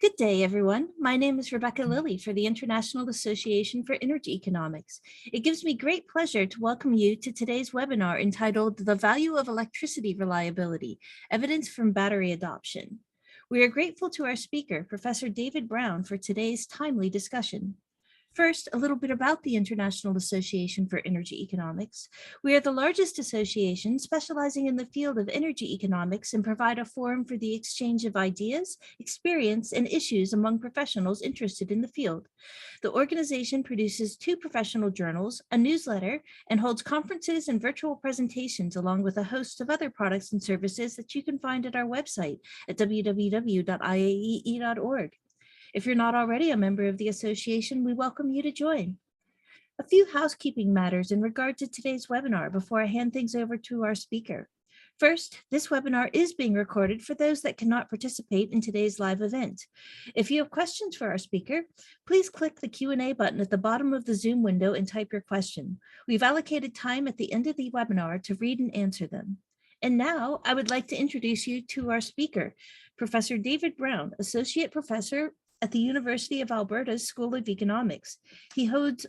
Good day, everyone. My name is Rebecca Lilly for the International Association for Energy Economics. It gives me great pleasure to welcome you to today's webinar entitled The Value of Electricity Reliability, Evidence from Battery Adoption. We are grateful to our speaker, Professor David Brown, for today's timely discussion. First, a little bit about the International Association for Energy Economics. We are the largest association specializing in the field of energy economics and provide a forum for the exchange of ideas, experience, and issues among professionals interested in the field. The organization produces 2 professional journals, a newsletter, and holds conferences and virtual presentations along with a host of other products and services that you can find at our website at www.iaee.org. If you're not already a member of the association, we welcome you to join. A few housekeeping matters in regard to today's webinar before I hand things over to our speaker. First, this webinar is being recorded for those that cannot participate in today's live event. If you have questions for our speaker, please click the Q&A button at the bottom of the Zoom window and type your question. We've allocated time at the end of the webinar to read and answer them. And now I would like to introduce you to our speaker, Professor David Brown, Associate Professor at the University of Alberta's School of Economics. He holds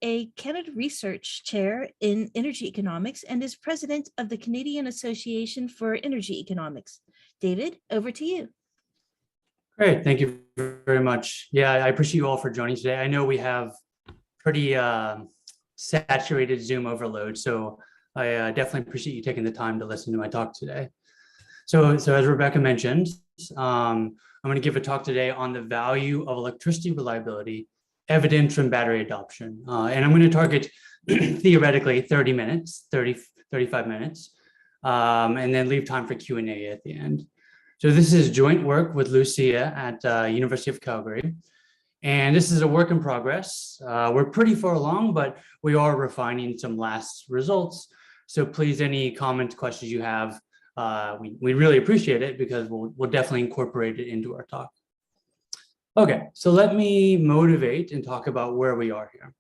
a Canada Research Chair in Energy Economics and is president of the Canadian Association for Energy Economics. David, over to you. Great, thank you very much. Yeah, I appreciate you all for joining today. I know we have pretty saturated Zoom overload, so I definitely appreciate you taking the time to listen to my talk today. So as Rebecca mentioned, I'm going to give a talk today on the value of electricity reliability, evidence from battery adoption. And I'm going to target theoretically 35 minutes, and then leave time for Q&A at the end. So this is joint work with Lucia at University of Calgary. And this is a work in progress. We're pretty far along, but we are refining some last results. So please, any comments, questions you have, we really appreciate it because we'll definitely incorporate it into our talk. Okay, so let me motivate and talk about where we are here.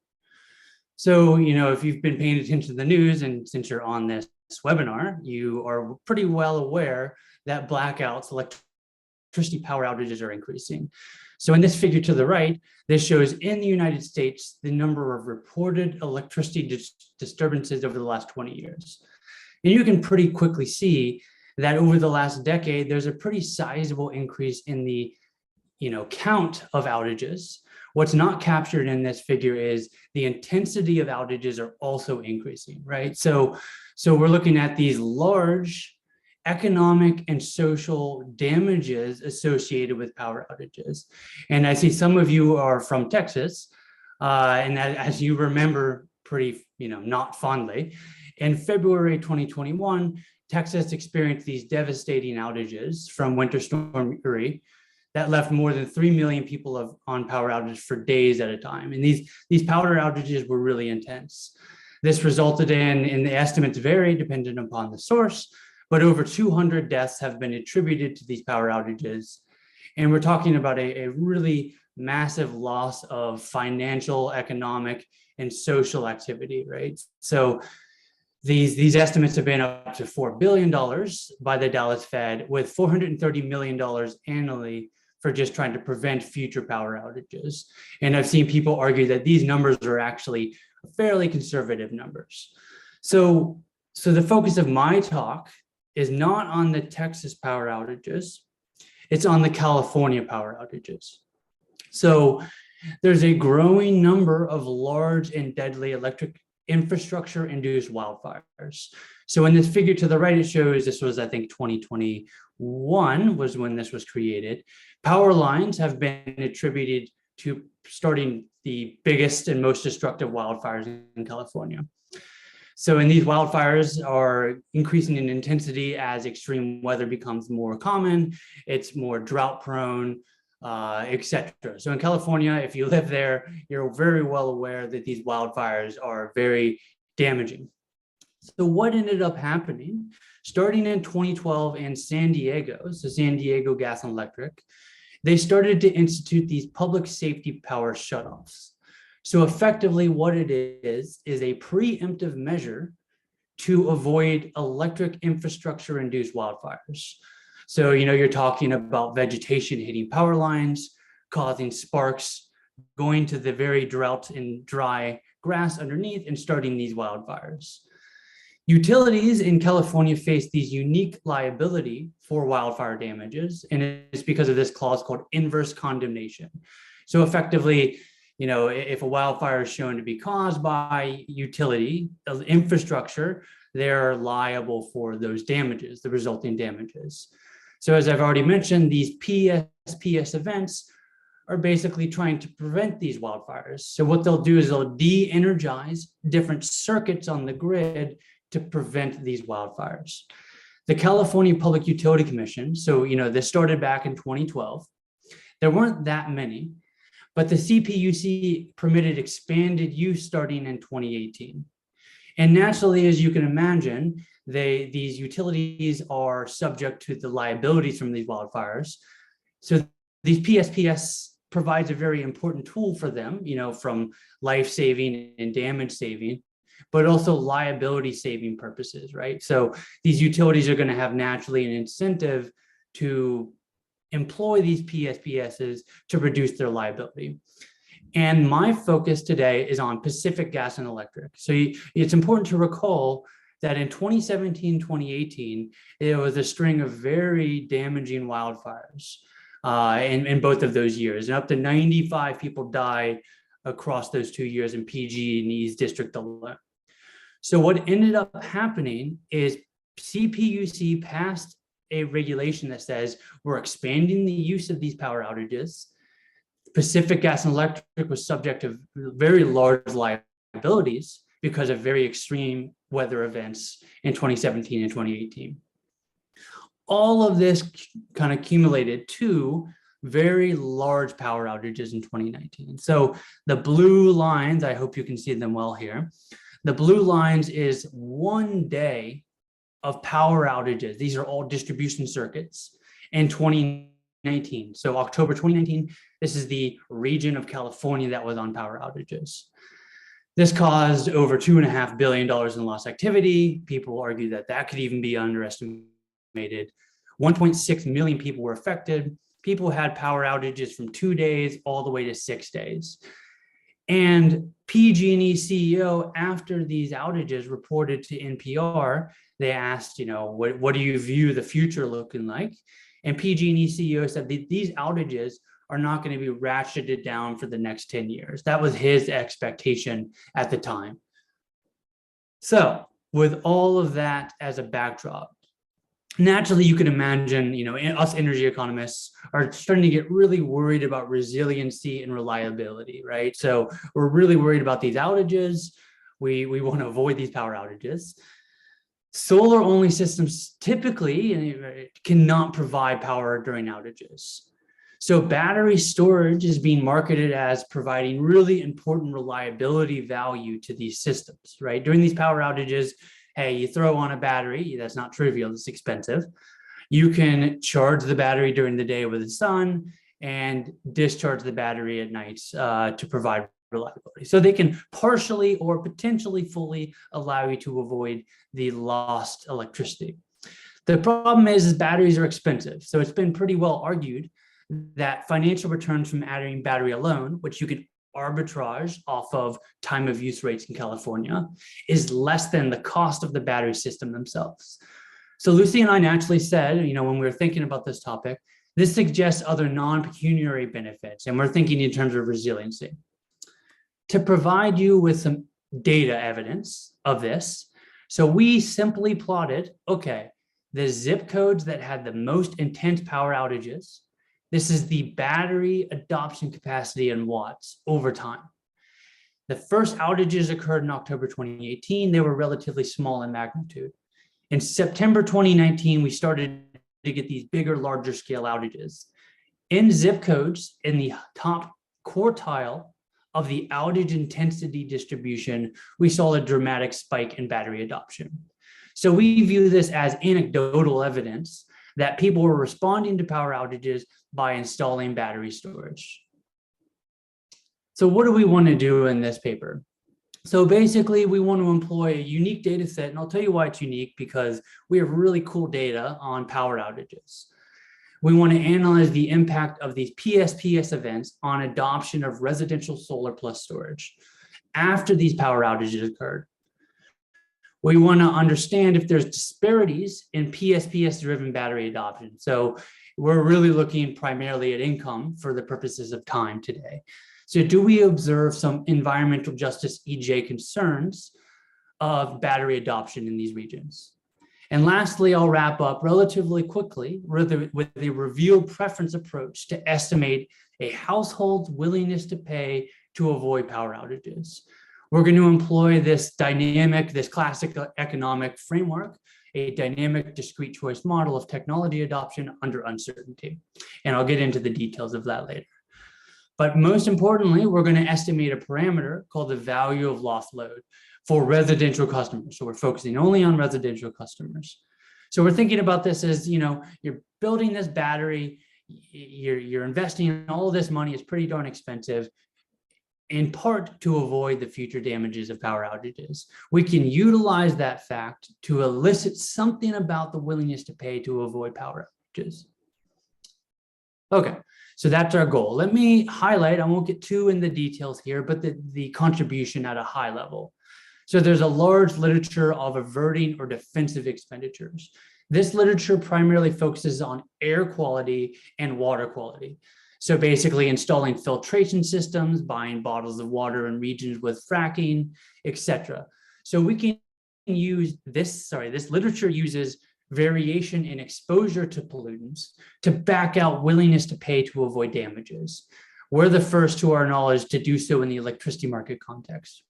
So, if you've been paying attention to the news and since you're on this webinar, you are pretty well aware that blackouts, electricity power outages are increasing. So in this figure to the right, this shows in the United States, the number of reported electricity disturbances over the last 20 years. And you can pretty quickly see that over the last decade, there's a pretty sizable increase in the count of outages. What's not captured in this figure is the intensity of outages are also increasing, right? So we're looking at these large economic and social damages associated with power outages. And I see some of you are from Texas, and as you remember pretty, not fondly, in February 2021, Texas experienced these devastating outages from Winter Storm Uri that left more than 3 million people on power outages for days at a time. And these power outages were really intense. This resulted in the estimates vary dependent upon the source, but over 200 deaths have been attributed to these power outages. And we're talking about a really massive loss of financial, economic, and social activity, right? So these estimates have been up to $4 billion by the Dallas Fed, with $430 million annually for just trying to prevent future power outages. And I've seen people argue that these numbers are actually fairly conservative numbers. So the focus of my talk is not on the Texas power outages, it's on the California power outages. So there's a growing number of large and deadly electric infrastructure-induced wildfires. So in this figure to the right, it shows this was, I think, 2021 was when this was created. Power lines have been attributed to starting the biggest and most destructive wildfires in California. So, and these wildfires are increasing in intensity as extreme weather becomes more common, it's more drought prone, etc. So in California, if you live there, you're very well aware that these wildfires are very damaging. So what ended up happening, starting in 2012 in San Diego, so San Diego Gas and Electric, they started to institute these public safety power shutoffs. So effectively what it is a preemptive measure to avoid electric infrastructure-induced wildfires. So, you're talking about vegetation hitting power lines, causing sparks, going to the very drought and dry grass underneath and starting these wildfires. Utilities in California face these unique liability for wildfire damages, and it's because of this clause called inverse condemnation. So effectively, if a wildfire is shown to be caused by utility infrastructure, they're liable for those damages, the resulting damages. So as I've already mentioned, these PSPS events are basically trying to prevent these wildfires. So what they'll do is they'll de-energize different circuits on the grid to prevent these wildfires. The California Public Utility Commission, so this started back in 2012. There weren't that many, but the CPUC permitted expanded use starting in 2018. And naturally, as you can imagine, these utilities are subject to the liabilities from these wildfires. So these PSPS provides a very important tool for them, from life-saving and damage-saving, but also liability-saving purposes, right? So these utilities are going to have naturally an incentive to employ these PSPSs to reduce their liability. And my focus today is on Pacific Gas and Electric. So it's important to recall that in 2017, 2018, there was a string of very damaging wildfires in both of those years. And up to 95 people died across those 2 years in PG&E's district alone. So what ended up happening is CPUC passed a regulation that says we're expanding the use of these power outages. Pacific Gas and Electric was subject to very large liabilities because of very extreme weather events in 2017 and 2018. All of this kind of accumulated to very large power outages in 2019. So the blue lines, I hope you can see them well here. The blue lines is 1 day of power outages. These are all distribution circuits in 2019. So October 2019, this is the region of California that was on power outages. This caused over $2.5 billion in lost activity. People argue that that could even be underestimated. 1.6 million people were affected. People had power outages from 2 days all the way to 6 days. And PG&E CEO, after these outages, reported to NPR. They asked, what do you view the future looking like? And PG&E CEO said that these outages are not going to be ratcheted down for the next 10 years. That was his expectation at the time. So with all of that as a backdrop, naturally, you can imagine, us energy economists are starting to get really worried about resiliency and reliability, right? So we're really worried about these outages. We want to avoid these power outages. Solar-only systems typically cannot provide power during outages. So battery storage is being marketed as providing really important reliability value to these systems, right? During these power outages, hey, you throw on a battery, that's not trivial, it's expensive. You can charge the battery during the day with the sun and discharge the battery at night to provide reliability. So they can partially or potentially fully allow you to avoid the lost electricity. The problem is batteries are expensive. So it's been pretty well argued that financial returns from adding battery alone, which you could arbitrage off of time of use rates in California, is less than the cost of the battery system themselves. So Lucy and I naturally said, when we were thinking about this topic, this suggests other non-pecuniary benefits, and we're thinking in terms of resiliency. To provide you with some data evidence of this, so we simply plotted, okay, the zip codes that had the most intense power outages. This is the battery adoption capacity in watts over time. The first outages occurred in October 2018. They were relatively small in magnitude. In September 2019, we started to get these bigger, larger scale outages. In zip codes, in the top quartile of the outage intensity distribution, we saw a dramatic spike in battery adoption. So we view this as anecdotal evidence that people were responding to power outages by installing battery storage. So what do we want to do in this paper? So basically, we want to employ a unique data set, and I'll tell you why it's unique, because we have really cool data on power outages. We want to analyze the impact of these PSPS events on adoption of residential solar plus storage after these power outages occurred. We want to understand if there's disparities in PSPS-driven battery adoption. So we're really looking primarily at income for the purposes of time today. So do we observe some environmental justice EJ concerns of battery adoption in these regions? And lastly, I'll wrap up relatively quickly with a revealed preference approach to estimate a household's willingness to pay to avoid power outages. We're going to employ this classic economic framework, a dynamic discrete choice model of technology adoption under uncertainty. And I'll get into the details of that later. But most importantly, we're going to estimate a parameter called the value of lost load for residential customers. So we're focusing only on residential customers. So we're thinking about this as, you're building this battery, you're investing in all this money, it's pretty darn expensive, in part to avoid the future damages of power outages. We can utilize that fact to elicit something about the willingness to pay to avoid power outages. Okay, so that's our goal. Let me highlight, I won't get too in the details here, but the contribution at a high level. So there's a large literature of averting or defensive expenditures. This literature primarily focuses on air quality and water quality. So basically installing filtration systems, buying bottles of water in regions with fracking, etc. So we can use this literature uses variation in exposure to pollutants to back out willingness to pay to avoid damages. We're the first, to our knowledge, to do so in the electricity market context.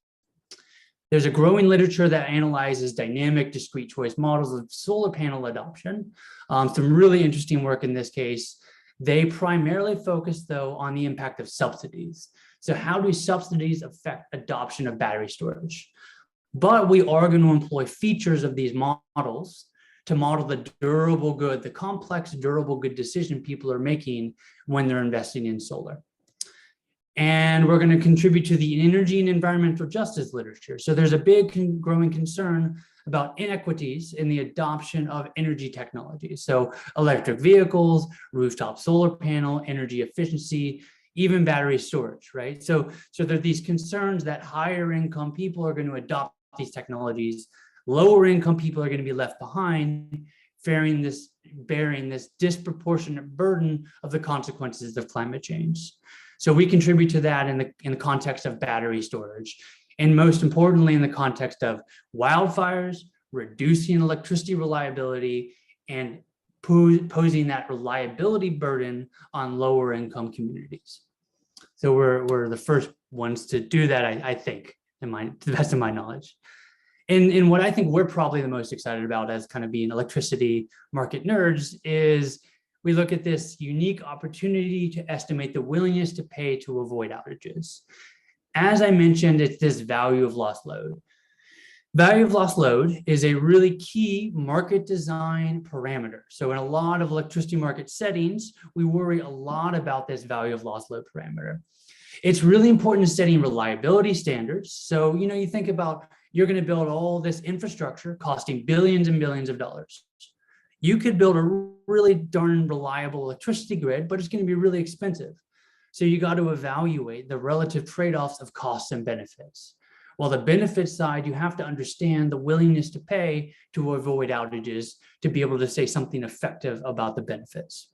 There's a growing literature that analyzes dynamic discrete choice models of solar panel adoption. Some really interesting work in this case. They primarily focus, though, on the impact of subsidies. So how do subsidies affect adoption of battery storage? But we are going to employ features of these models to model the durable good, the complex durable good decision people are making when they're investing in solar. And we're going to contribute to the energy and environmental justice literature. So there's a big growing concern about inequities in the adoption of energy technologies. So electric vehicles, rooftop solar panel, energy efficiency, even battery storage, right? So there are these concerns that higher income people are going to adopt these technologies, lower income people are going to be left behind, bearing this disproportionate burden of the consequences of climate change. So we contribute to that in the context of battery storage, and most importantly, in the context of wildfires, reducing electricity reliability, and posing that reliability burden on lower income communities. So we're the first ones to do that, I think, to the best of my knowledge. And what I think we're probably the most excited about as kind of being electricity market nerds is we look at this unique opportunity to estimate the willingness to pay to avoid outages. As I mentioned, it's this value of lost load. Value of lost load is a really key market design parameter. So in a lot of electricity market settings, we worry a lot about this value of lost load parameter. It's really important in setting reliability standards. So, you think about, you're going to build all this infrastructure costing billions and billions of dollars. You could build a really darn reliable electricity grid, but it's going to be really expensive. So you got to evaluate the relative trade-offs of costs and benefits. Well, the benefit side, you have to understand the willingness to pay to avoid outages to be able to say something effective about the benefits.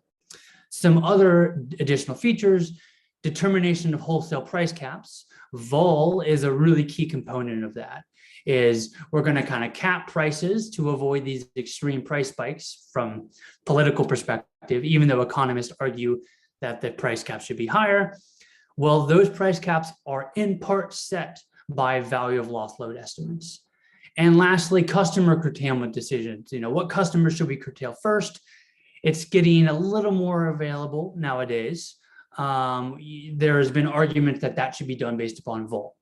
Some other additional features: determination of wholesale price caps. VOLL is a really key component of that. Is we're going to kind of cap prices to avoid these extreme price spikes from political perspective, even though economists argue that the price cap should be higher. Well, those price caps are in part set by value of lost load estimates. And lastly, customer curtailment decisions. What customers should we curtail first? It's getting a little more available nowadays. There has been argument that should be done based upon VOLL.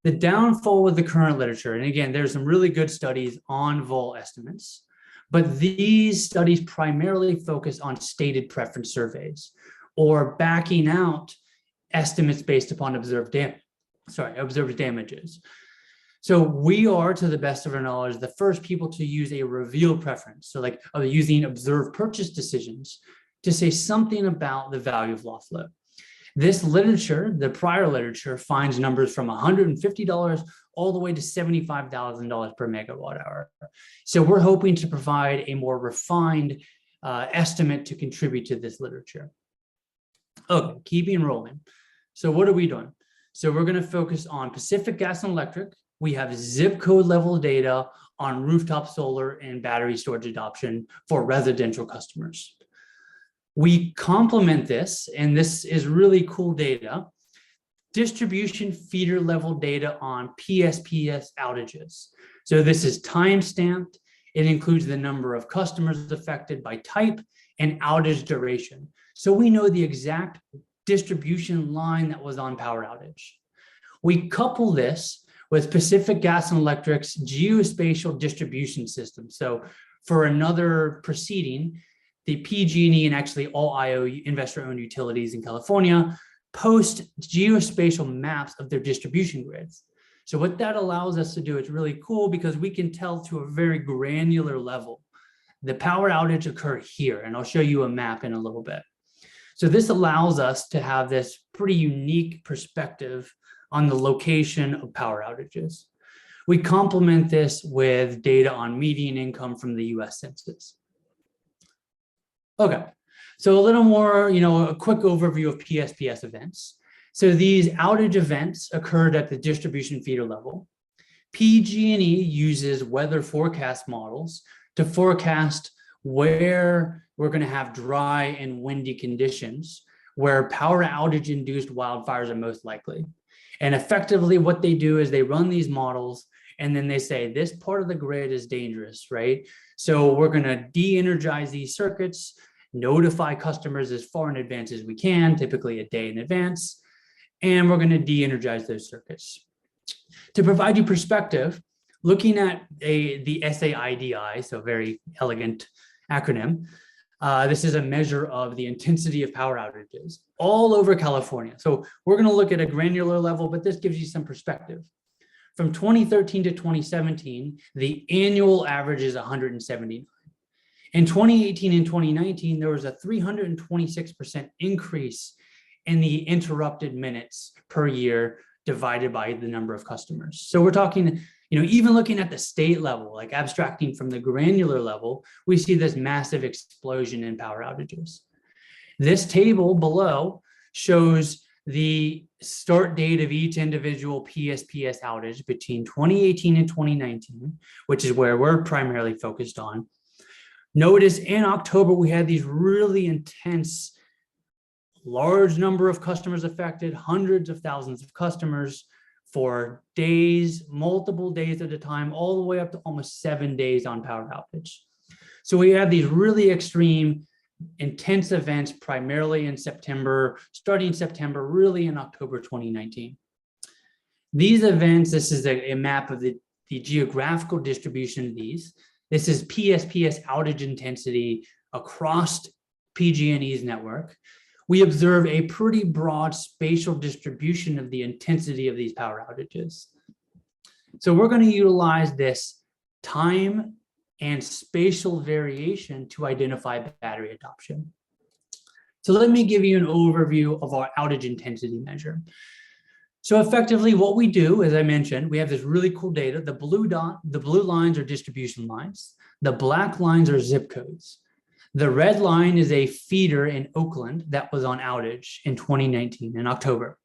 The downfall with the current literature, and again, there's some really good studies on VOLL estimates, but these studies primarily focus on stated preference surveys or backing out estimates based upon observed damages. So we are, to the best of our knowledge, the first people to use a reveal preference. So like using observed purchase decisions to say something about the value of lost load. This literature, the prior literature, finds numbers from $150 all the way to $75,000 per megawatt hour. So we're hoping to provide a more refined estimate to contribute to this literature. Okay, keeping rolling. So what are we doing? So we're going to focus on Pacific Gas and Electric. We have zip code level data on rooftop solar and battery storage adoption for residential customers. We complement this, and this is really cool data, distribution feeder level data on PSPS outages. So this is time-stamped. It includes the number of customers affected by type and outage duration. So we know the exact distribution line that was on power outage. We couple this with Pacific Gas and Electric's geospatial distribution system. So for another proceeding, the PG&E and actually all IO investor-owned utilities in California post geospatial maps of their distribution grids. So what that allows us to do, it's really cool because we can tell to a very granular level, the power outage occurred here, and I'll show you a map in a little bit. So this allows us to have this pretty unique perspective on the location of power outages. We complement this with data on median income from the US Census. Okay, so a little more, a quick overview of PSPS events. So these outage events occurred at the distribution feeder level. PG&E uses weather forecast models to forecast where we're going to have dry and windy conditions, where power outage induced wildfires are most likely. And effectively what they do is they run these models and then they say this part of the grid is dangerous, right? So we're going to de-energize these circuits, notify customers as far in advance as we can, typically a day in advance, and we're going to de-energize those circuits. To provide you perspective, looking at the SAIDI, so very elegant acronym, this is a measure of the intensity of power outages all over California. So we're going to look at a granular level, but this gives you some perspective. From 2013 to 2017, the annual average is 179. In 2018 and 2019, there was a 326% increase in the interrupted minutes per year divided by the number of customers. So we're talking, even looking at the state level, like abstracting from the granular level, we see this massive explosion in power outages. This table below shows the start date of each individual PSPS outage between 2018 and 2019, which is where we're primarily focused on. Notice in October, we had these really intense, large number of customers affected, hundreds of thousands of customers for days, multiple days at a time, all the way up to almost 7 days on power outage. So we had these really extreme, intense events, primarily in September, starting September, really in October 2019. These events, this is a map of the geographical distribution of these. This is PSPS outage intensity across PG&E's network. We observe a pretty broad spatial distribution of the intensity of these power outages. So we're going to utilize this time and spatial variation to identify battery adoption. So let me give you an overview of our outage intensity measure. So effectively what we do, as I mentioned, we have this really cool data. The blue lines are distribution lines. The black lines are zip codes. The red line is a feeder in Oakland that was on outage in 2019 in October.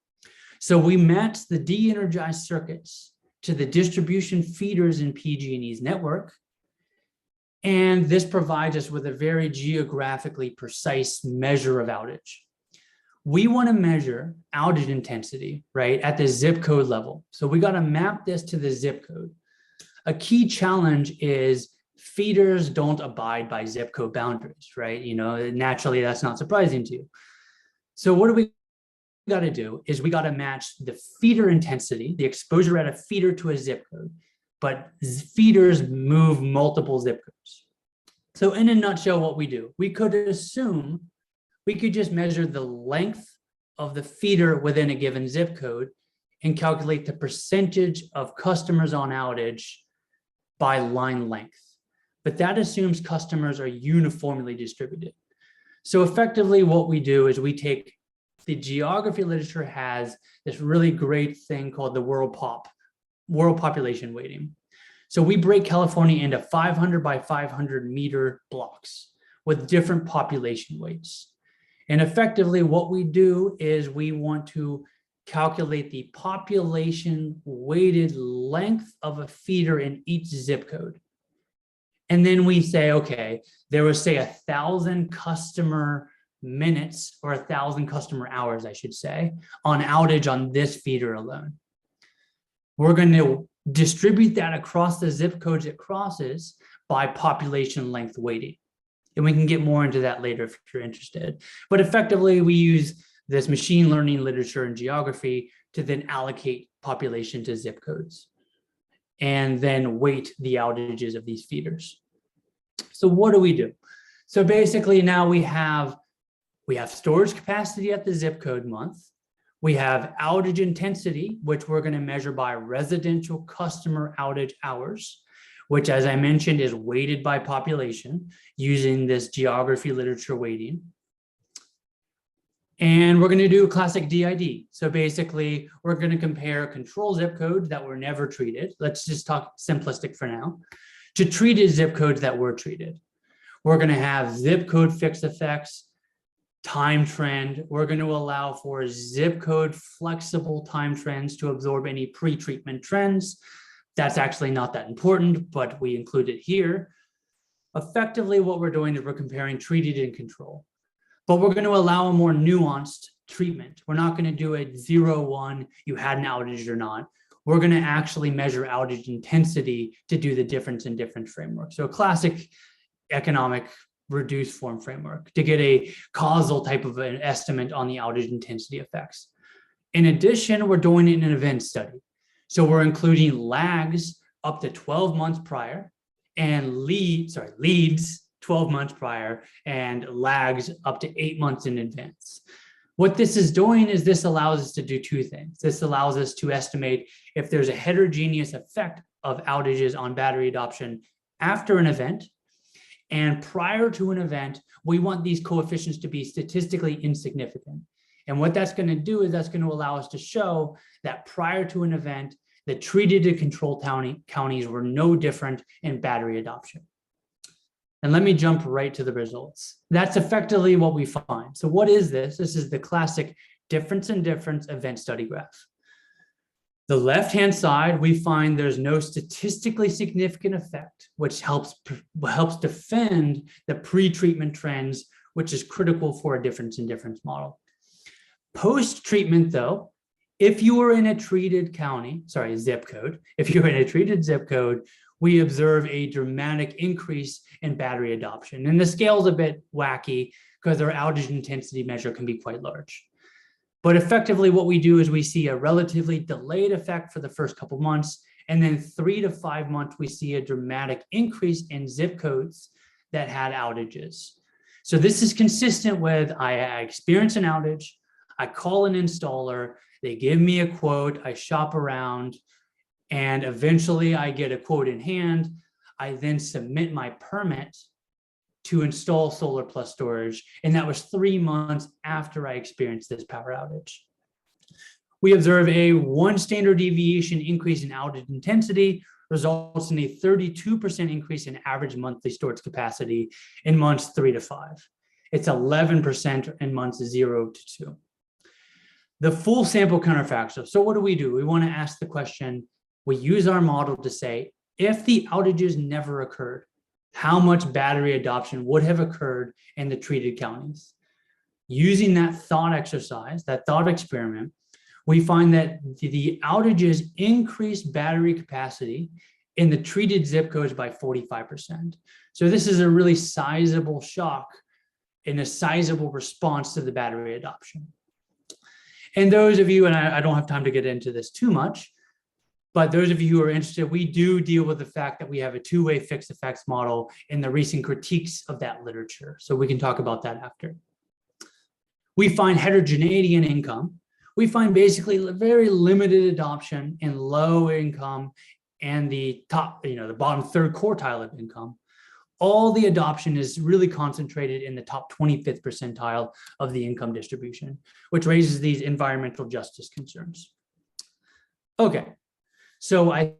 So we matched the de-energized circuits to the distribution feeders in PG&E's network. And this provides us with a very geographically precise measure of outage. We want to measure outage intensity, right, at the zip code level. So we got to map this to the zip code. A key challenge is feeders don't abide by zip code boundaries, right? Naturally, that's not surprising to you. So what do we got to do is we got to match the feeder intensity, the exposure at a feeder to a zip code, but feeders move multiple zip codes. So in a nutshell, what we do, we could assume we could just measure the length of the feeder within a given zip code and calculate the percentage of customers on outage by line length. But that assumes customers are uniformly distributed. So effectively what we do is we take the geography literature has this really great thing called the world population weighting. So we break California into 500 by 500 meter blocks with different population weights. And effectively what we do is we want to calculate the population weighted length of a feeder in each zip code. And then we say, okay, there was say 1,000 customer minutes or 1,000 customer hours, I should say, on outage on this feeder alone. We're going to distribute that across the zip codes it crosses by population length weighting. And we can get more into that later if you're interested. But effectively, we use this machine learning literature and geography to then allocate population to zip codes and then weight the outages of these feeders. So what do we do? So basically now we have storage capacity at the zip code month. We have outage intensity, which we're going to measure by residential customer outage hours, which, as I mentioned, is weighted by population using this geography literature weighting. And we're going to do a classic DID. So basically, we're going to compare control zip codes that were never treated. Let's just talk simplistic for now, to treated zip codes that were treated. We're going to have zip code fixed effects, time trend. We're going to allow for zip code flexible time trends to absorb any pre-treatment trends. That's actually not that important, but we include it here. Effectively, what we're doing is we're comparing treated and control, but we're going to allow a more nuanced treatment. We're not going to do a 0-1, you had an outage or not. We're going to actually measure outage intensity to do the difference in different frameworks. So a classic economic reduced form framework to get a causal type of an estimate on the outage intensity effects. In addition, we're doing it in an event study. So we're including lags up to 12 months prior and leads 12 months prior and lags up to 8 months in advance. What this is doing is this allows us to do two things. This allows us to estimate if there's a heterogeneous effect of outages on battery adoption after an event. And prior to an event, we want these coefficients to be statistically insignificant. And what that's going to do is that's going to allow us to show that prior to an event, the treated and controlled counties were no different in battery adoption. And let me jump right to the results. That's effectively what we find. So what is this? This is the classic difference in difference event study graph. The left-hand side, we find there's no statistically significant effect, which helps defend the pre-treatment trends, which is critical for a difference in difference model. Post-treatment, though, if you were in a treated zip code, if you're in a treated zip code, we observe a dramatic increase in battery adoption. And the scale is a bit wacky because our outage intensity measure can be quite large. But effectively what we do is we see a relatively delayed effect for the first couple months, and then 3 to 5 months, we see a dramatic increase in zip codes that had outages. So this is consistent with I experience an outage, I call an installer, they give me a quote, I shop around, and eventually I get a quote in hand. I then submit my permit to install solar plus storage. And that was 3 months after I experienced this power outage. We observe a 1 standard deviation increase in outage intensity results in a 32% increase in average monthly storage capacity in months 3 to 5. It's 11% in months 0 to 2. The full sample counterfactual. So what do? We want to ask the question, we use our model to say, if the outages never occurred, how much battery adoption would have occurred in the treated counties? Using that thought exercise, that thought experiment, we find that the outages increased battery capacity in the treated zip codes by 45%. So this is a really sizable shock and a sizable response to the battery adoption. And those of you, and I don't have time to get into this too much, but those of you who are interested, we do deal with the fact that we have a two-way fixed effects model in the recent critiques of that literature. So we can talk about that after. We find heterogeneity in income. we find basically very limited adoption in low income and the top, the bottom third quartile of income. All the adoption is really concentrated in the top 25th percentile of the income distribution, which raises these environmental justice concerns. Okay, so I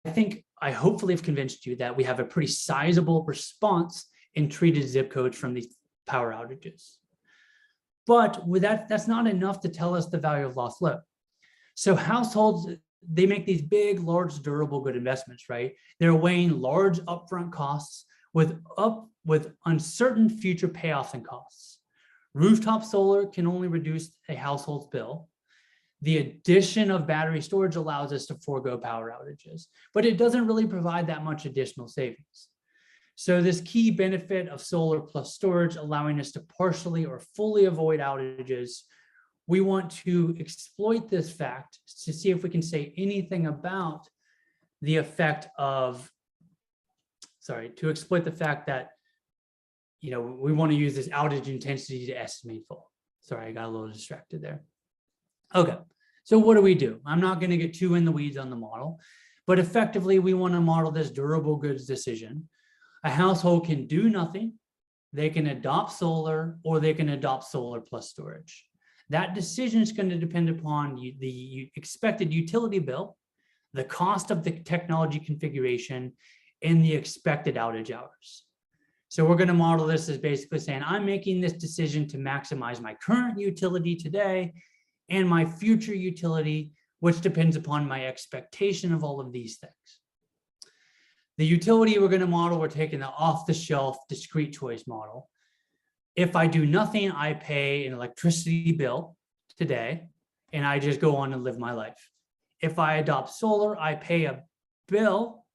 think I hopefully have convinced you that we have a pretty sizable response in treated zip codes from these power outages. But with that's not enough to tell us the value of lost load. So households, they make these big, large, durable good investments, right? They're weighing large upfront costs with uncertain future payoffs and costs. Rooftop solar can only reduce a household's bill. The addition of battery storage allows us to forego power outages, but it doesn't really provide that much additional savings. So this key benefit of solar plus storage, allowing us to partially or fully avoid outages, we want to exploit this fact to see if we can say anything about the effect of, to exploit the fact that, we want to use this outage intensity to estimate VOLL. Sorry, I got a little distracted there. Okay, so what do? I'm not going to get too in the weeds on the model, but effectively we want to model this durable goods decision. A household can do nothing, they can adopt solar, or they can adopt solar plus storage. That decision is going to depend upon the expected utility bill, the cost of the technology configuration, and the expected outage hours. So we're going to model this as basically saying, I'm making this decision to maximize my current utility today and my future utility, which depends upon my expectation of all of these things. The utility we're going to model, we're taking the off-the-shelf discrete choice model. If I do nothing, I pay an electricity bill today, and I just go on and live my life. If I adopt solar, I pay a bill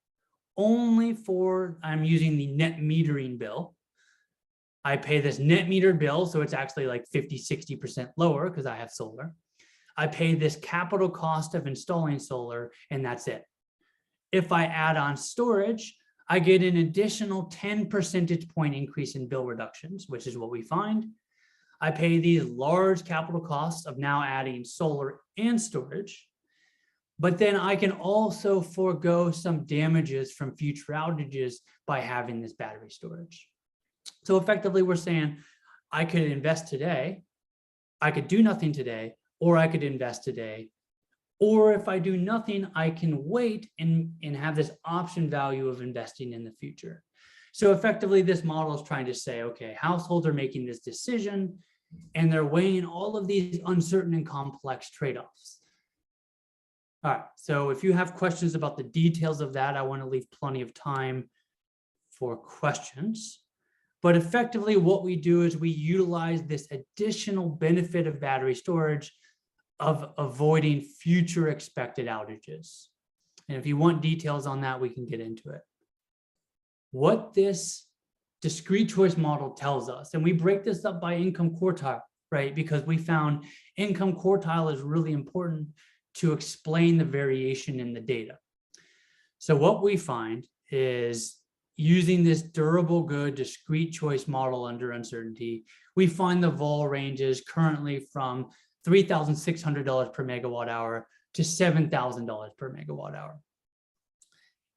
only for, I'm using the net metering bill. I pay this net metered bill, so it's actually like 50–60% lower because I have solar. I pay this capital cost of installing solar, and that's it. If I add on storage, I get an additional 10 percentage point increase in bill reductions, which is what we find. I pay these large capital costs of now adding solar and storage, but then I can also forego some damages from future outages by having this battery storage. So effectively, we're saying I could invest today, I could do nothing today, or I could invest today. Or if I do nothing, I can wait and have this option value of investing in the future. So effectively, this model is trying to say, okay, households are making this decision and they're weighing all of these uncertain and complex trade-offs. All right, so if you have questions about the details of that, I want to leave plenty of time for questions. But effectively, what we do is we utilize this additional benefit of battery storage of avoiding future expected outages. And if you want details on that, we can get into it. What this discrete choice model tells us, and we break this up by income quartile, right? Because we found income quartile is really important to explain the variation in the data. So what we find is using this durable good discrete choice model under uncertainty, we find the VOLL ranges currently from $3,600 per megawatt hour to $7,000 per megawatt hour.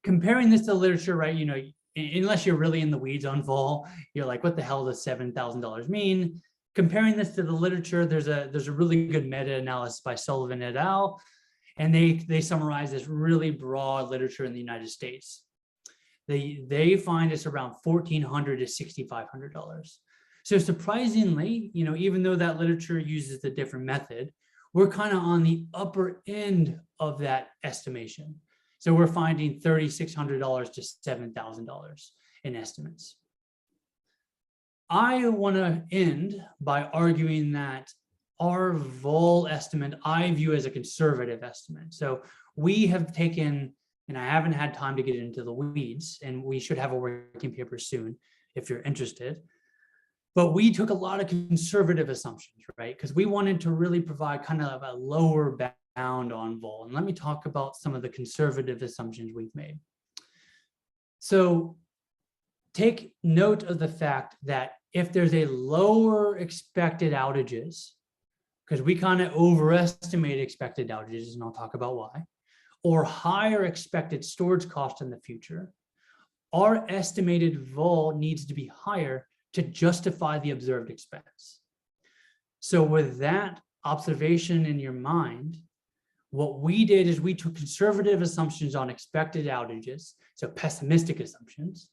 Comparing this to literature, right? Unless you're really in the weeds on VOLL, you're like, what the hell does $7,000 mean? Comparing this to the literature, there's a really good meta-analysis by Sullivan et al. And they summarize this really broad literature in the United States. They find it's around $1,400 to $6,500. So surprisingly, even though that literature uses a different method, we're kind of on the upper end of that estimation. So we're finding $3,600 to $7,000 in estimates. I want to end by arguing that our VOLL estimate, I view as a conservative estimate. So we have taken, and I haven't had time to get into the weeds, and we should have a working paper soon if you're interested. But we took a lot of conservative assumptions, right? Because we wanted to really provide kind of a lower bound on VOLL. And let me talk about some of the conservative assumptions we've made. So take note of the fact that if there's a lower expected outages because we kind of overestimate expected outages, and I'll talk about why, or higher expected storage cost in the future, our estimated VOLL needs to be higher to justify the observed expense. So with that observation in your mind, what we did is we took conservative assumptions on expected outages, so pessimistic assumptions,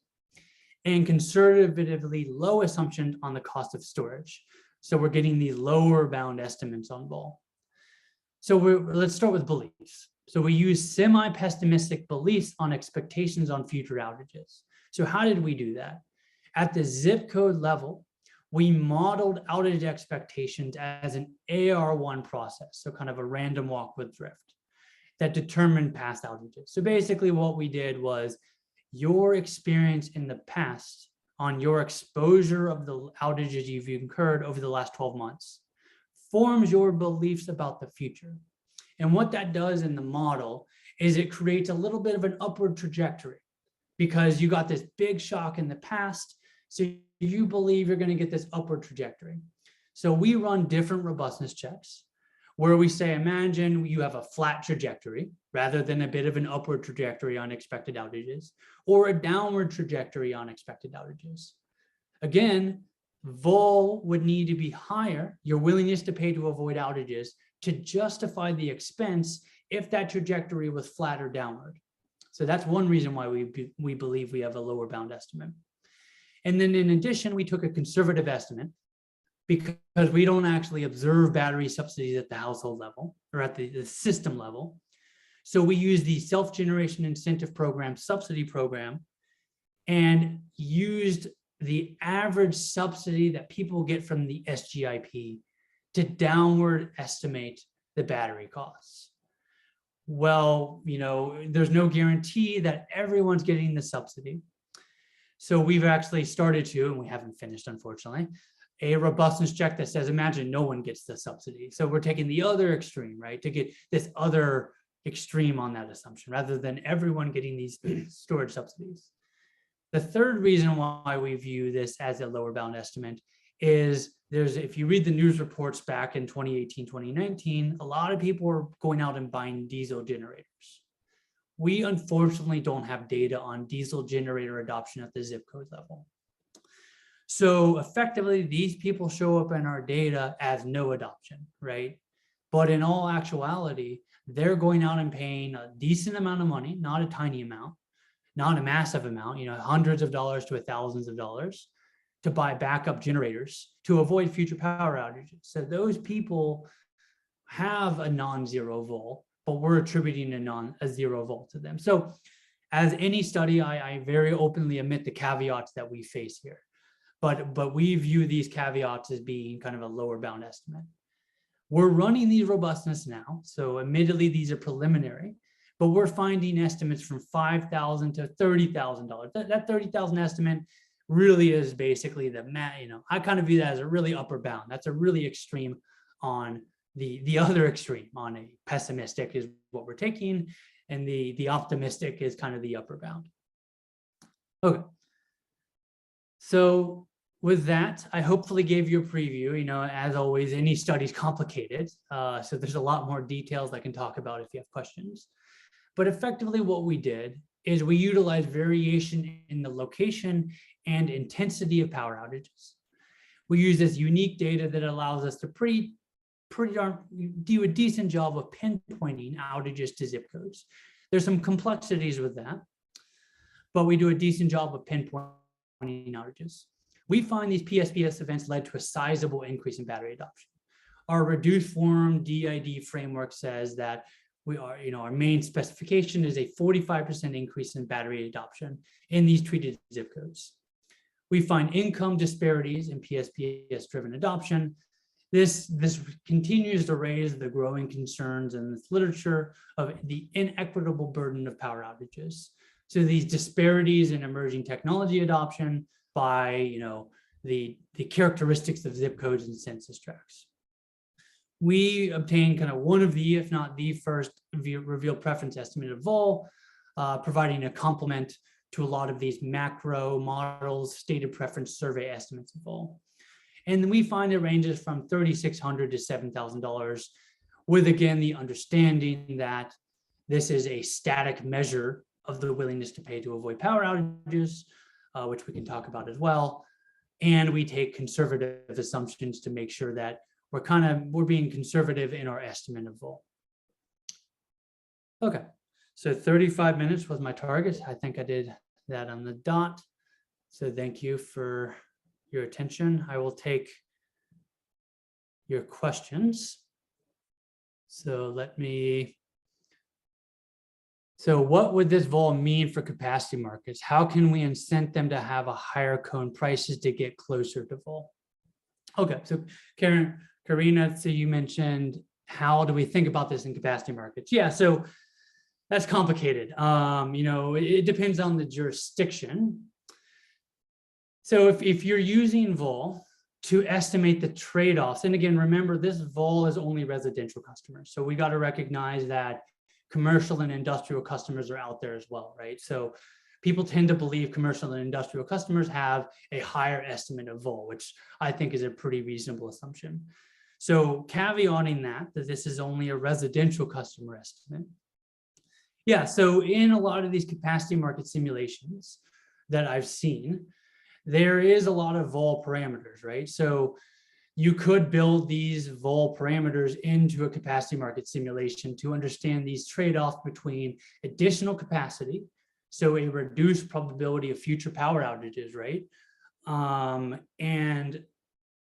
and conservatively low assumptions on the cost of storage. So we're getting these lower bound estimates on VOLL. So let's start with beliefs. So we use semi-pessimistic beliefs on expectations on future outages. So how did we do that? At the zip code level, we modeled outage expectations as an AR1 process, so kind of a random walk with drift that determined past outages. So basically what we did was your experience in the past on your exposure of the outages you've incurred over the last 12 months forms your beliefs about the future. And what that does in the model is it creates a little bit of an upward trajectory because you got this big shock in the past. So you believe you're going to get this upward trajectory. So we run different robustness checks where we say, imagine you have a flat trajectory rather than a bit of an upward trajectory on expected outages or a downward trajectory on expected outages. Again, VOLL would need to be higher, your willingness to pay to avoid outages, to justify the expense if that trajectory was flat or downward. So that's one reason why we believe we have a lower bound estimate. And then in addition, we took a conservative estimate because we don't actually observe battery subsidies at the household level or at the system level. So we use the self-generation incentive program subsidy program and used the average subsidy that people get from the SGIP to downward estimate the battery costs. Well, there's no guarantee that everyone's getting the subsidy. So we've actually started to, and we haven't finished, unfortunately, a robustness check that says, imagine no one gets the subsidy. So we're taking the other extreme, right, to get this other extreme on that assumption, rather than everyone getting these storage subsidies. The third reason why we view this as a lower bound estimate is if you read the news reports back in 2018, 2019, a lot of people were going out and buying diesel generators. We unfortunately don't have data on diesel generator adoption at the zip code level. So effectively, these people show up in our data as no adoption, right? But in all actuality, they're going out and paying a decent amount of money, not a tiny amount, not a massive amount, hundreds of dollars to thousands of dollars to buy backup generators to avoid future power outages. So those people have a non-zero VOLL, but we're attributing a zero VOLL to them. So as any study, I very openly admit the caveats that we face here, but we view these caveats as being kind of a lower bound estimate. We're running these robustness now. So admittedly, these are preliminary, but we're finding estimates from $5,000 to $30,000. That $30,000 estimate really is basically I kind of view that as a really upper bound. That's a really extreme on the other extreme. On a pessimistic is what we're taking, and the optimistic is kind of the upper bound. Okay. So with that, I hopefully gave you a preview. As always, any study is complicated. So there's a lot more details I can talk about if you have questions. But effectively what we did is we utilized variation in the location and intensity of power outages. We use this unique data that allows us to do a decent job of pinpointing outages to zip codes. There's some complexities with that, but we do a decent job of pinpointing outages. We find these PSPS events led to a sizable increase in battery adoption. Our reduced form DID framework says that our main specification is a 45% increase in battery adoption in these treated zip codes. We find income disparities in PSPS-driven adoption. This continues to raise the growing concerns in this literature of the inequitable burden of power outages. So these disparities in emerging technology adoption by the characteristics of zip codes and census tracts. We obtained kind of one of the, if not the first, revealed preference estimate of VOLL, providing a complement to a lot of these macro models, stated preference survey estimates of VOLL. And we find it ranges from $3,600 to $7,000, with, again, the understanding that this is a static measure of the willingness to pay to avoid power outages, which we can talk about as well. And we take conservative assumptions to make sure that we're being conservative in our estimate of VOLL. Okay, so 35 minutes was my target. I think I did that on the dot. So thank you for your attention. I will take your questions. So what would this VOLL mean for capacity markets? How can we incent them to have a higher cone prices to get closer to VOLL? Okay, so Karina, so you mentioned, how do we think about this in capacity markets? Yeah, so that's complicated. It depends on the jurisdiction. So if you're using VOLL to estimate the trade-offs, and again, remember, this VOLL is only residential customers. So we got to recognize that commercial and industrial customers are out there as well, right? So people tend to believe commercial and industrial customers have a higher estimate of VOLL, which I think is a pretty reasonable assumption. So caveating that this is only a residential customer estimate. Yeah, so in a lot of these capacity market simulations that I've seen, there is a lot of VOLL parameters, right? So you could build these VOLL parameters into a capacity market simulation to understand these trade-offs between additional capacity, so a reduced probability of future power outages, right? And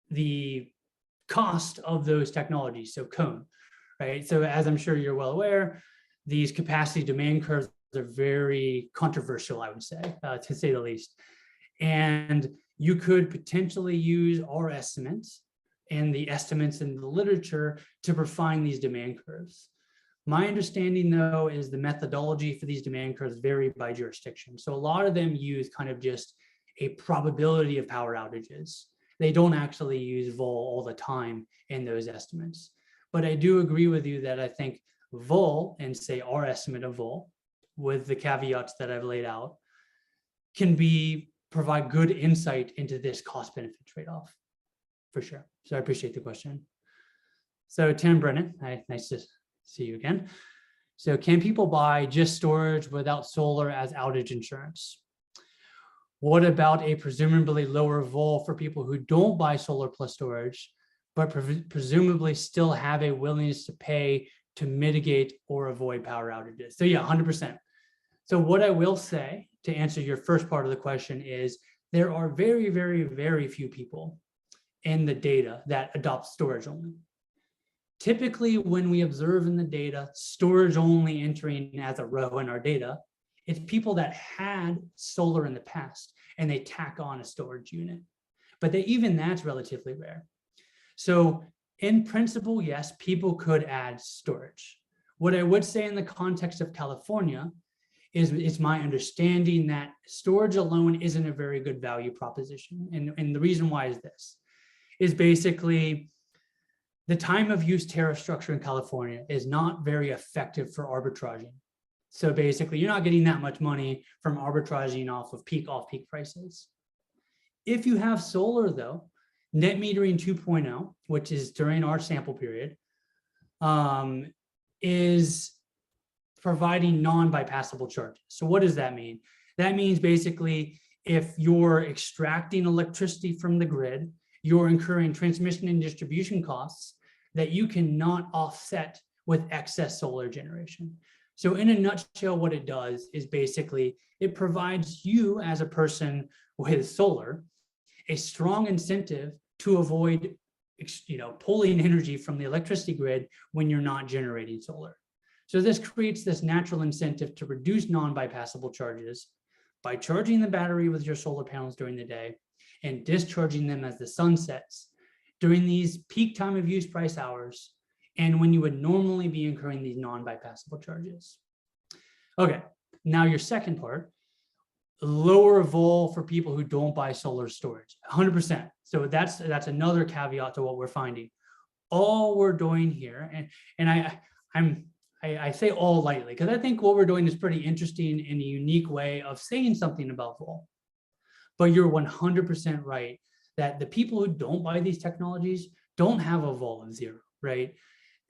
the cost of those technologies, so cone, right? So as I'm sure you're well aware, these capacity demand curves are very controversial, I would say, to say the least. And you could potentially use our estimates and the estimates in the literature to refine these demand curves. My understanding, though, is the methodology for these demand curves vary by jurisdiction. So a lot of them use kind of just a probability of power outages. They don't actually use VOLL all the time in those estimates. But I do agree with you that I think VOLL, and say our estimate of VOLL, with the caveats that I've laid out, can provide good insight into this cost benefit trade-off, for sure. So I appreciate the question. So Tim Brennan, nice to see you again. So can people buy just storage without solar as outage insurance? What about a presumably lower VOLL for people who don't buy solar plus storage, but presumably still have a willingness to pay to mitigate or avoid power outages? So yeah, 100%. So what I will say to answer your first part of the question is there are very, very, very few people in the data that adopt storage only. Typically, when we observe in the data storage only entering as a row in our data, it's people that had solar in the past and they tack on a storage unit. But even that's relatively rare. So in principle, yes, people could add storage. What I would say in the context of California is it's my understanding that storage alone isn't a very good value proposition. And the reason why is this, is basically the time of use tariff structure in California is not very effective for arbitraging. So basically you're not getting that much money from arbitraging off peak prices. If you have solar though, net metering 2.0, which is during our sample period, is providing non-bypassable charges. So what does that mean? That means basically if you're extracting electricity from the grid, you're incurring transmission and distribution costs that you cannot offset with excess solar generation. So in a nutshell, what it does is basically it provides you as a person with solar a strong incentive to avoid pulling energy from the electricity grid when you're not generating solar. So this creates this natural incentive to reduce non-bypassable charges by charging the battery with your solar panels during the day and discharging them as the sun sets during these peak time of use price hours and when you would normally be incurring these non-bypassable charges. Okay, now your second part, lower VOLL for people who don't buy solar storage, 100%. So that's another caveat to what we're finding. All we're doing here, and I say all lightly, because I think what we're doing is pretty interesting in a unique way of saying something about VOLL. But you're 100% right that the people who don't buy these technologies don't have a VOLL of 0, right?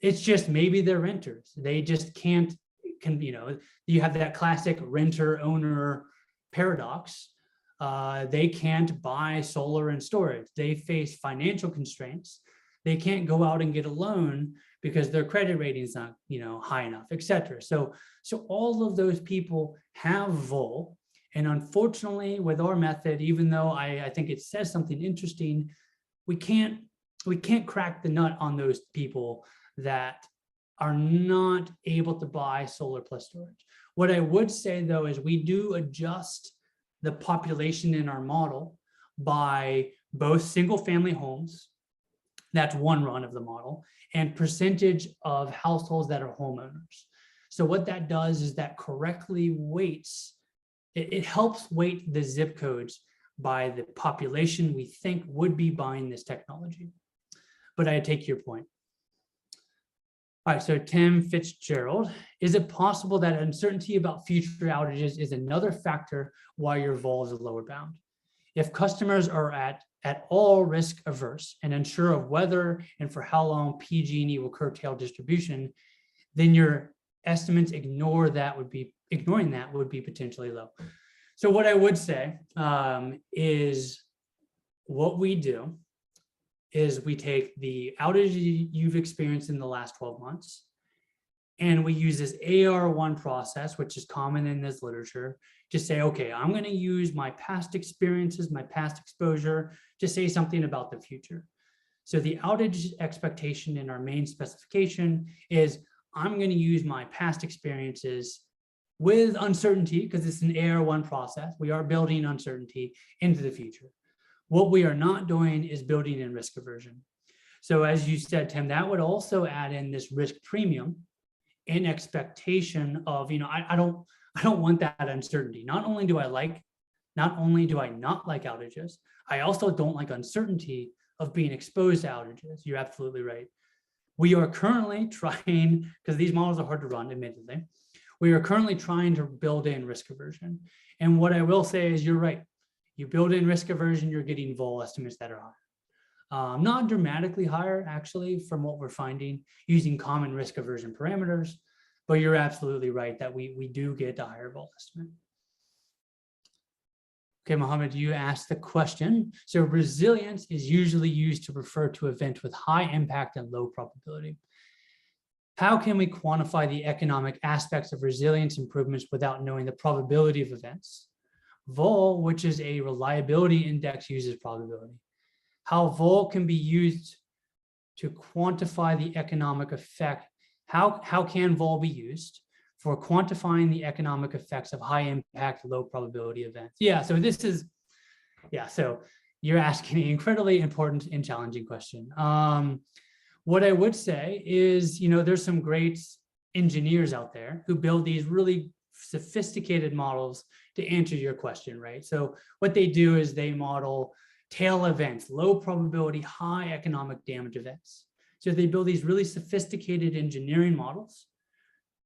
It's just maybe they're renters. They just you have that classic renter owner paradox. They can't buy solar and storage. They face financial constraints. They can't go out and get a loan because their credit rating is not, high enough, et cetera. So all of those people have VOLL. And unfortunately, with our method, even though I think it says something interesting, we can't crack the nut on those people that are not able to buy solar plus storage. What I would say, though, is we do adjust the population in our model by both single family homes, that's one run of the model, and percentage of households that are homeowners. So what that does is that correctly weights, it helps weight the zip codes by the population we think would be buying this technology. But I take your point. All right, so Tim Fitzgerald, is it possible that uncertainty about future outages is another factor why your VOLL is a lower bound? If customers are at all risk averse and unsure of whether and for how long PG&E will curtail distribution, then your estimates ignoring that would be potentially low. So what I would say is what we do is we take the outage you've experienced in the last 12 months, and we use this AR1 process, which is common in this literature, to say, okay, I'm going to use my past experiences, my past exposure to say something about the future. So the outage expectation in our main specification is I'm going to use my past experiences with uncertainty, because it's an AR1 process. We are building uncertainty into the future. What we are not doing is building in risk aversion. So as you said, Tim, that would also add in this risk premium in expectation of, I don't want that uncertainty. Not only do I not like outages, I also don't like uncertainty of being exposed to outages. You're absolutely right. We are currently trying, because these models are hard to run, admittedly, we are currently trying to build in risk aversion. And what I will say is you're right. You build in risk aversion, you're getting VOLL estimates that are higher. Not dramatically higher, actually, from what we're finding using common risk aversion parameters, but you're absolutely right that we do get a higher VOLL estimate. Okay, Mohammed, you asked the question. So resilience is usually used to refer to events with high impact and low probability. How can we quantify the economic aspects of resilience improvements without knowing the probability of events? VOLL, which is a reliability index, uses probability. How VOLL can be used to quantify the economic effect. How can VOLL be used for quantifying the economic effects of high impact, low probability events? So you're asking an incredibly important and challenging question. What I would say is, there's some great engineers out there who build these really sophisticated models to answer your question, right? So what they do is they model tail events, low probability, high economic damage events. So they build these really sophisticated engineering models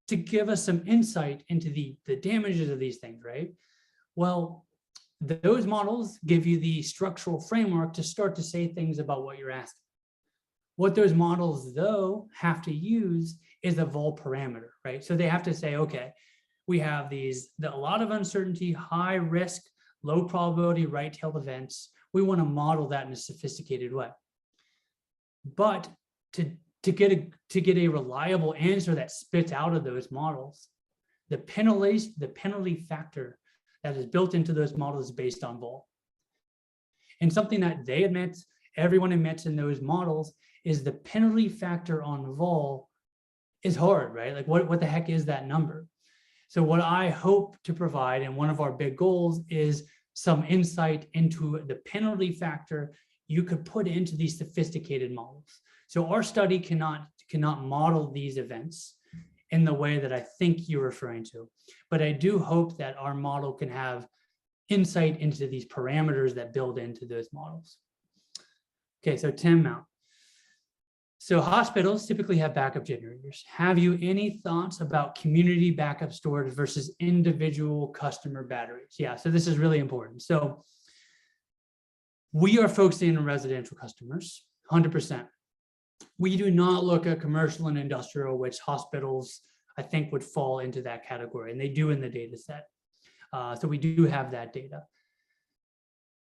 to give us some insight into the damages of these things, right? Well, those models give you the structural framework to start to say things about what you're asking. What those models, though, have to use is a VOLL parameter, right? So they have to say, okay, we have a lot of uncertainty, high risk, low probability, right-tailed events. We want to model that in a sophisticated way. But to get a reliable answer that spits out of those models, the penalty factor that is built into those models is based on VOLL. And something that they admit, everyone admits in those models, is the penalty factor on VOLL is hard, right? Like what the heck is that number? So what I hope to provide, and one of our big goals, is some insight into the penalty factor you could put into these sophisticated models. So our study cannot model these events in the way that I think you're referring to, but I do hope that our model can have insight into these parameters that build into those models. Okay, so Tim Mount. So hospitals typically have backup generators. Have you any thoughts about community backup storage versus individual customer batteries? Yeah, so this is really important. So We are focusing on residential customers, 100%. We do not look at commercial and industrial, which hospitals, I think, would fall into that category, and they do in the data set. So we do have that data.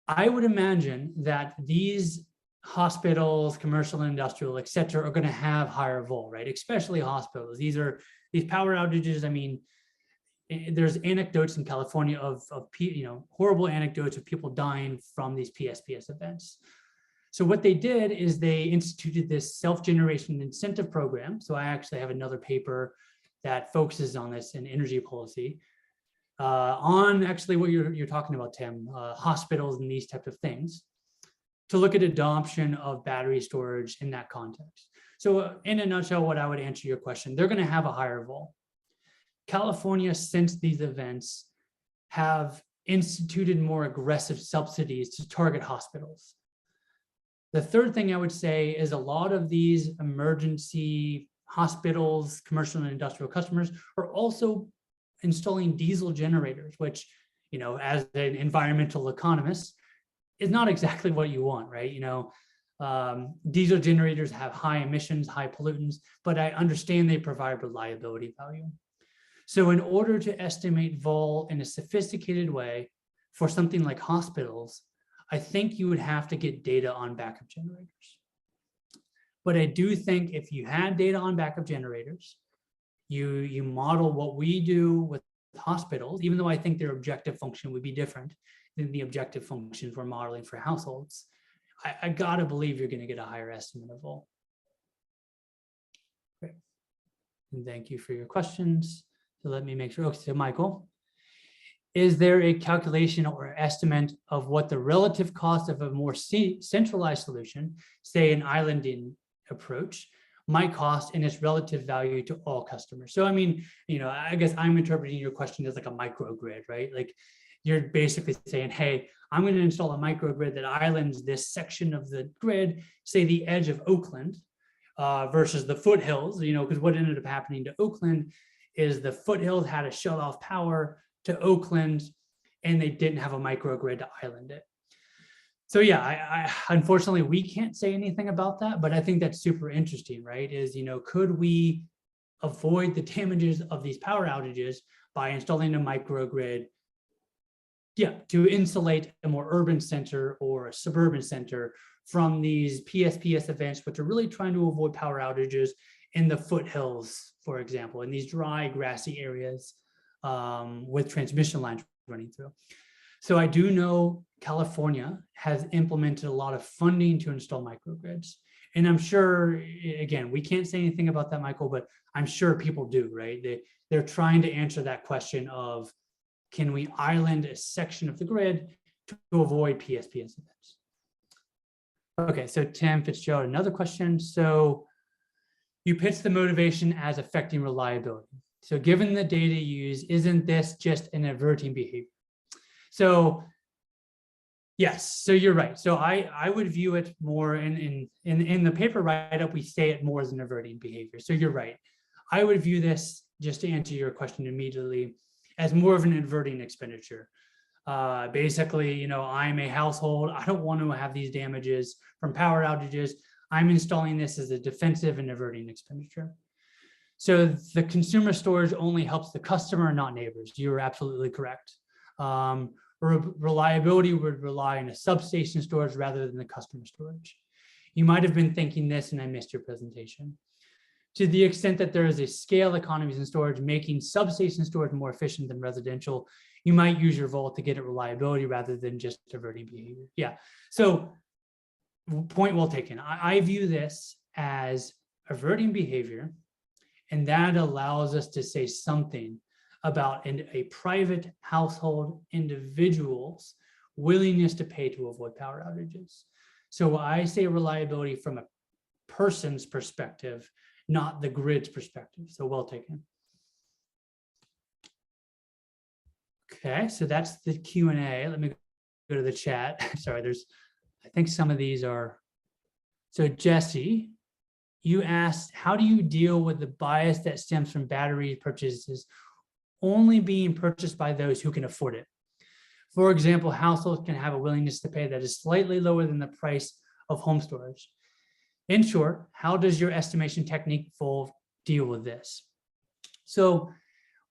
I would imagine that these hospitals, commercial and industrial, et cetera, are going to have higher VOLL, right? Especially hospitals. These power outages. I mean, there's anecdotes in California of horrible anecdotes of people dying from these PSPS events. So what they did is they instituted this self-generation incentive program. So I actually have another paper that focuses on this in energy policy, on actually what you're talking about, Tim, hospitals and these types of things, to look at adoption of battery storage in that context. So in a nutshell, what I would answer your question, they're going to have a higher VOLL. California, since these events, have instituted more aggressive subsidies to target hospitals. The third thing I would say is a lot of these emergency hospitals, commercial and industrial customers are also installing diesel generators, which, as an environmental economist, is not exactly what you want, right? Diesel generators have high emissions, high pollutants, but I understand they provide reliability value. So in order to estimate VOLL in a sophisticated way for something like hospitals, I think you would have to get data on backup generators. But I do think if you had data on backup generators, you model what we do with hospitals, even though I think their objective function would be different than the objective functions we're modeling for households, I gotta believe you're gonna get a higher estimate of VOLL. Great. And thank you for your questions. So let me make sure. Okay, so Michael, is there a calculation or estimate of what the relative cost of a more centralized solution, say an islanding approach, might cost in its relative value to all customers? So, I mean, I guess I'm interpreting your question as like a microgrid, right? Like you're basically saying, hey, I'm going to install a microgrid that islands this section of the grid, say the edge of Oakland, versus the foothills, because what ended up happening to Oakland is the foothills had to shut off power to Oakland, and they didn't have a microgrid to island it. So yeah, I unfortunately, we can't say anything about that, but I think that's super interesting, right? Is, could we avoid the damages of these power outages by installing a microgrid, to insulate a more urban center or a suburban center from these PSPS events, which are really trying to avoid power outages in the foothills, for example, in these dry, grassy areas with transmission lines running through. So I do know California has implemented a lot of funding to install microgrids. And I'm sure, again, we can't say anything about that, Michael, but I'm sure people do, right? They're trying to answer that question of, can we island a section of the grid to avoid PSPS events? Okay, so Tim Fitzgerald, another question. So you pitch the motivation as affecting reliability. So given the data used, isn't this just an averting behavior? So yes, so you're right. So I would view it more in the paper write-up, we say it more as an averting behavior. So you're right. I would view this, just to answer your question immediately, as more of an averting expenditure. Basically, I'm a household. I don't want to have these damages from power outages. I'm installing this as a defensive and averting expenditure. So the consumer storage only helps the customer, not neighbors. You're absolutely correct. Reliability would rely on a substation storage rather than the customer storage. You might have been thinking this and I missed your presentation. To the extent that there is a scale economies in storage, making substation storage more efficient than residential, you might use your VOLL to get at reliability rather than just averting behavior. Yeah, so point well taken. I view this as averting behavior, and that allows us to say something about a private household individual's willingness to pay to avoid power outages. So I say reliability from a person's perspective, not the grid's perspective. So well taken. Okay, so that's the Q&A. Let me go to the chat. Sorry, I think some of these are. So Jesse, you asked, how do you deal with the bias that stems from battery purchases only being purchased by those who can afford it? For example, households can have a willingness to pay that is slightly lower than the price of home storage. In short, how does your estimation technique VOLL deal with this? So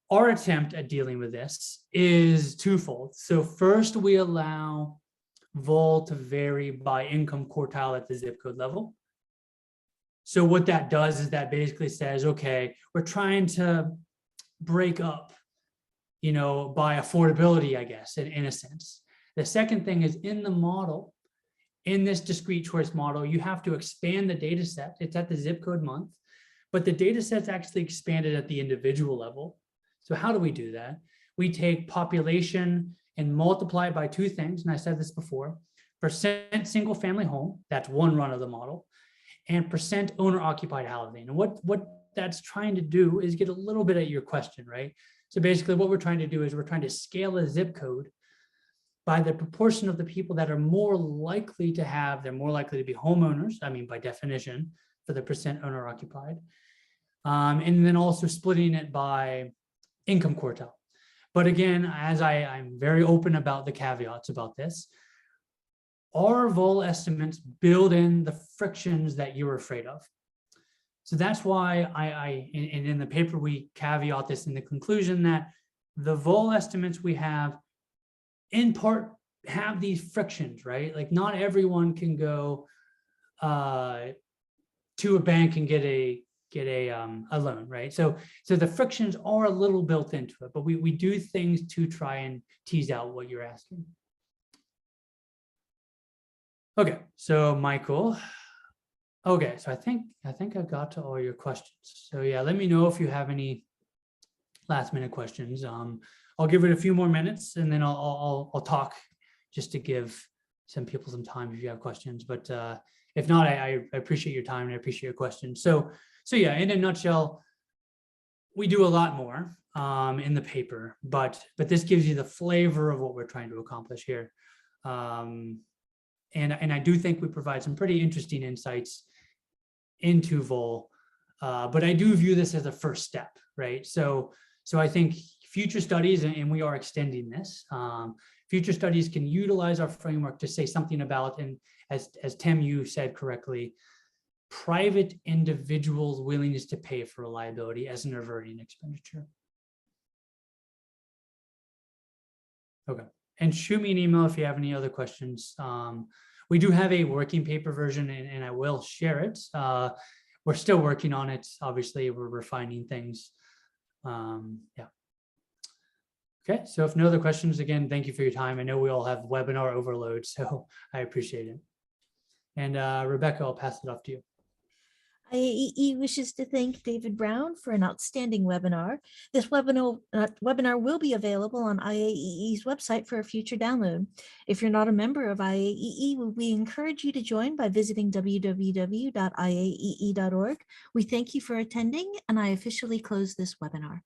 our attempt at dealing with this is twofold. So first, we allow VOLL to vary by income quartile at the zip code level. So what that does is that basically says, okay, we're trying to break up, by affordability, I guess, in a sense. The second thing is in the model, in this discrete choice model, you have to expand the data set. It's at the zip code month, but the data set's actually expanded at the individual level. So how do we do that? We take population and multiply it by two things, and I said this before: percent single family home, that's one run of the model, and percent owner occupied housing. And what that's trying to do is get a little bit at your question, right? So basically what we're trying to do is we're trying to scale a zip code by the proportion of the people that are more likely to have, they're more likely to be homeowners, I mean, by definition, for the percent owner occupied. And then also splitting it by income quartile. But again, as I'm very open about the caveats about this, our VOLL estimates build in the frictions that you're afraid of. So that's why and in the paper, we caveat this in the conclusion that the VOLL estimates we have in part have these frictions, right? Like not everyone can go to a bank and get a loan, right? So the frictions are a little built into it, but we do things to try and tease out what you're asking. Okay, so Michael. Okay, so I think I've got to all your questions. So yeah, let me know if you have any last minute questions. I'll give it a few more minutes and then I'll talk just to give some people some time if you have questions. But if not, I appreciate your time and I appreciate your questions. So yeah, in a nutshell, we do a lot more in the paper, but this gives you the flavor of what we're trying to accomplish here. And I do think we provide some pretty interesting insights into VOLL, but I do view this as a first step, right? So I think future studies, and we are extending this, future studies can utilize our framework to say something about, and as Tim, you said correctly, private individuals' willingness to pay for reliability as an averting expenditure. Okay, and shoot me an email if you have any other questions. We do have a working paper version, and I will share it. We're still working on it. Obviously, we're refining things. Yeah. Okay, so if no other questions, again, thank you for your time. I know we all have webinar overload, so I appreciate it. And Rebecca, I'll pass it off to you. IAEE wishes to thank David Brown for an outstanding webinar. This webinar will be available on IAEE's website for a future download. If you're not a member of IAEE, we encourage you to join by visiting www.iaee.org. We thank you for attending, and I officially close this webinar.